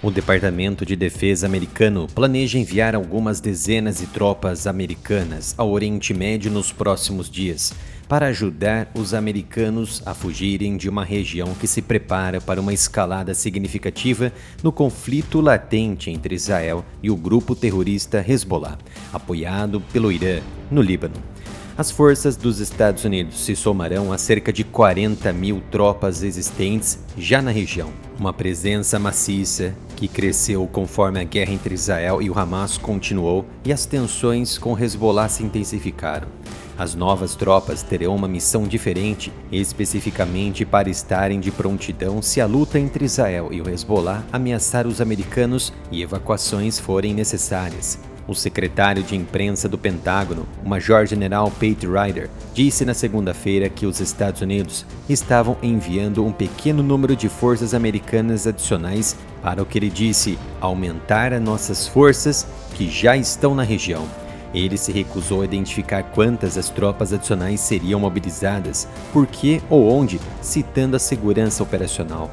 O Departamento de Defesa americano planeja enviar algumas dezenas de tropas americanas ao Oriente Médio nos próximos dias, para ajudar os americanos a fugirem de uma região que se prepara para uma escalada significativa no conflito latente entre Israel e o grupo terrorista Hezbollah, apoiado pelo Irã, no Líbano. As forças dos Estados Unidos se somarão a cerca de 40 mil tropas existentes já na região. Uma presença maciça que cresceu conforme a guerra entre Israel e o Hamas continuou e as tensões com Hezbollah se intensificaram. As novas tropas terão uma missão diferente, especificamente para estarem de prontidão se a luta entre Israel e o Hezbollah ameaçar os americanos e evacuações forem necessárias. O secretário de imprensa do Pentágono, o Major-General Pat Ryder, disse na segunda-feira que os Estados Unidos estavam enviando um pequeno número de forças americanas adicionais para o que ele disse aumentar as nossas forças que já estão na região. Ele se recusou a identificar quantas as tropas adicionais seriam mobilizadas, por que ou onde, citando a segurança operacional.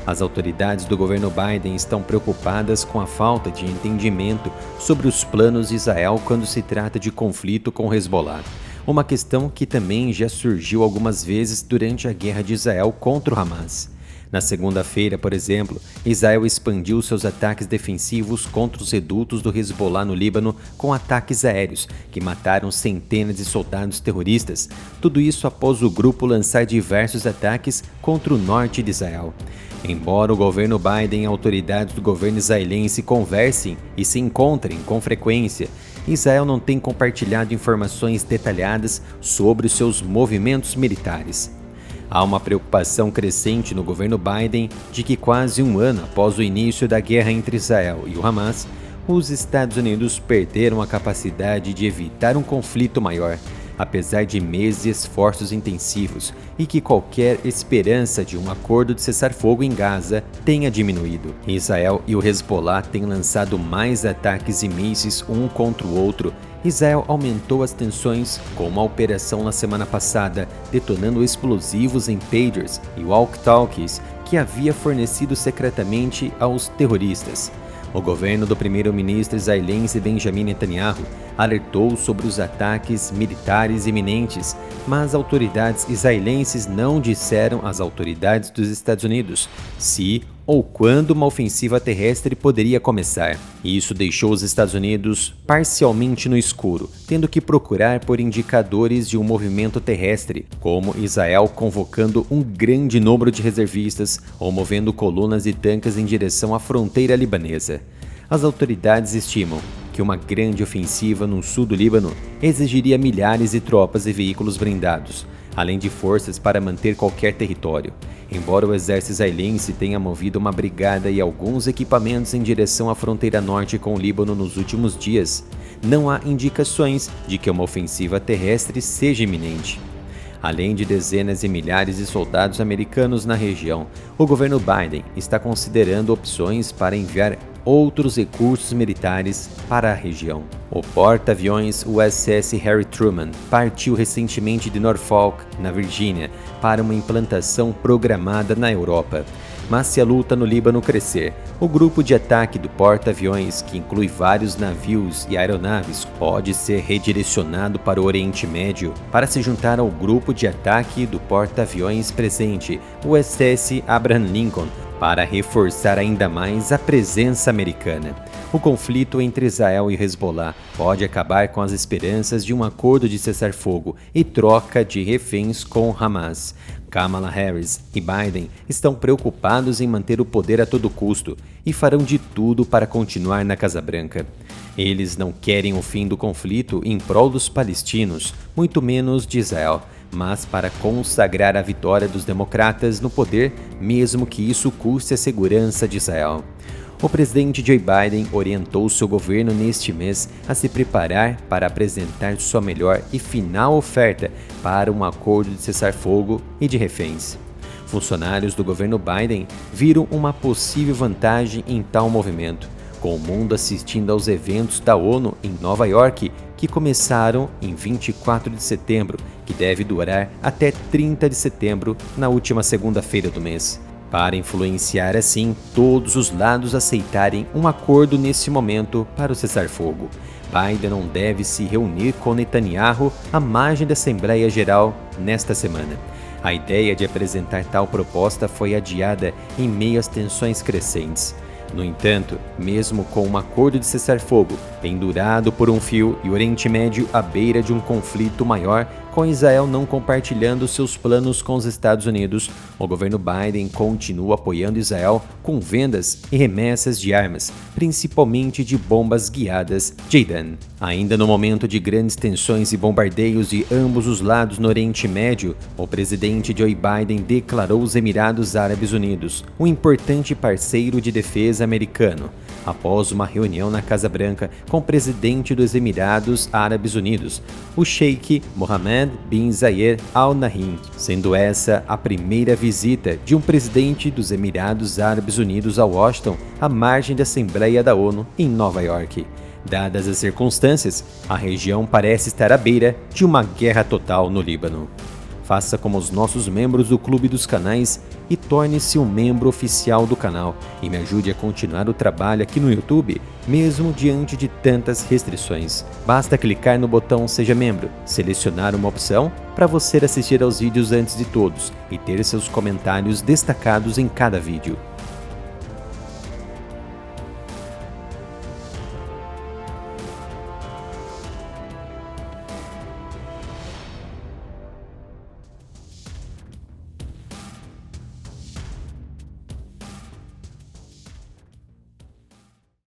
As autoridades do governo Biden estão preocupadas com a falta de entendimento sobre os planos de Israel quando se trata de conflito com Hezbollah, uma questão que também já surgiu algumas vezes durante a guerra de Israel contra o Hamas. Na segunda-feira, por exemplo, Israel expandiu seus ataques defensivos contra os redutos do Hezbollah no Líbano com ataques aéreos, que mataram centenas de soldados terroristas, tudo isso após o grupo lançar diversos ataques contra o norte de Israel. Embora o governo Biden e autoridades do governo israelense conversem e se encontrem com frequência, Israel não tem compartilhado informações detalhadas sobre os seus movimentos militares. Há uma preocupação crescente no governo Biden de que quase um ano após o início da guerra entre Israel e o Hamas, os Estados Unidos perderam a capacidade de evitar um conflito maior, apesar de meses de esforços intensivos, e que qualquer esperança de um acordo de cessar-fogo em Gaza tenha diminuído. Israel e o Hezbollah têm lançado mais ataques e mísseis um contra o outro. Israel aumentou as tensões com uma operação na semana passada, detonando explosivos em pagers e walkie-talkies que havia fornecido secretamente aos terroristas. O governo do primeiro-ministro israelense Benjamin Netanyahu alertou sobre os ataques militares iminentes, mas autoridades israelenses não disseram às autoridades dos Estados Unidos se ou quando uma ofensiva terrestre poderia começar. Isso deixou os Estados Unidos parcialmente no escuro, tendo que procurar por indicadores de um movimento terrestre, como Israel convocando um grande número de reservistas ou movendo colunas de tanques em direção à fronteira libanesa. As autoridades estimam que uma grande ofensiva no sul do Líbano exigiria milhares de tropas e veículos blindados, além de forças para manter qualquer território. Embora o exército israelense tenha movido uma brigada e alguns equipamentos em direção à fronteira norte com o Líbano nos últimos dias, não há indicações de que uma ofensiva terrestre seja iminente. Além de dezenas de milhares de soldados americanos na região, o governo Biden está considerando opções para enviar outros recursos militares para a região. O porta-aviões USS Harry Truman partiu recentemente de Norfolk, na Virgínia, para uma implantação programada na Europa. Mas se a luta no Líbano crescer, o grupo de ataque do porta-aviões, que inclui vários navios e aeronaves, pode ser redirecionado para o Oriente Médio para se juntar ao grupo de ataque do porta-aviões presente, o USS Abraham Lincoln, para reforçar ainda mais a presença americana. O conflito entre Israel e Hezbollah pode acabar com as esperanças de um acordo de cessar-fogo e troca de reféns com Hamas. Kamala Harris e Biden estão preocupados em manter o poder a todo custo e farão de tudo para continuar na Casa Branca. Eles não querem o fim do conflito em prol dos palestinos, muito menos de Israel, mas para consagrar a vitória dos democratas no poder, mesmo que isso custe a segurança de Israel. O presidente Joe Biden orientou seu governo neste mês a se preparar para apresentar sua melhor e final oferta para um acordo de cessar-fogo e de reféns. Funcionários do governo Biden viram uma possível vantagem em tal movimento, com o mundo assistindo aos eventos da ONU em Nova York, que começaram em 24 de setembro, que deve durar até 30 de setembro, na última segunda-feira do mês. para influenciar assim todos os lados a aceitarem um acordo nesse momento para o cessar-fogo. Biden não deve se reunir com Netanyahu à margem da Assembleia Geral nesta semana. A ideia de apresentar tal proposta foi adiada em meio às tensões crescentes. No entanto, mesmo com um acordo de cessar-fogo pendurado por um fio e o Oriente Médio à beira de um conflito maior, com Israel não compartilhando seus planos com os Estados Unidos, o governo Biden continua apoiando Israel com vendas e remessas de armas, principalmente de bombas guiadas JDAM. Ainda no momento de grandes tensões e bombardeios de ambos os lados no Oriente Médio, o presidente Joe Biden declarou os Emirados Árabes Unidos um importante parceiro de defesa americano, após uma reunião na Casa Branca com o presidente dos Emirados Árabes Unidos, o Sheikh Mohammed bin Zayed Al Nahyan, sendo essa a primeira visita de um presidente dos Emirados Árabes Unidos a Washington à margem da Assembleia da ONU em Nova York. Dadas as circunstâncias, a região parece estar à beira de uma guerra total no Líbano. Faça como os nossos membros do Clube dos Canais e torne-se um membro oficial do canal e me ajude a continuar o trabalho aqui no YouTube, mesmo diante de tantas restrições. Basta clicar no botão Seja Membro, selecionar uma opção para você assistir aos vídeos antes de todos e ter seus comentários destacados em cada vídeo.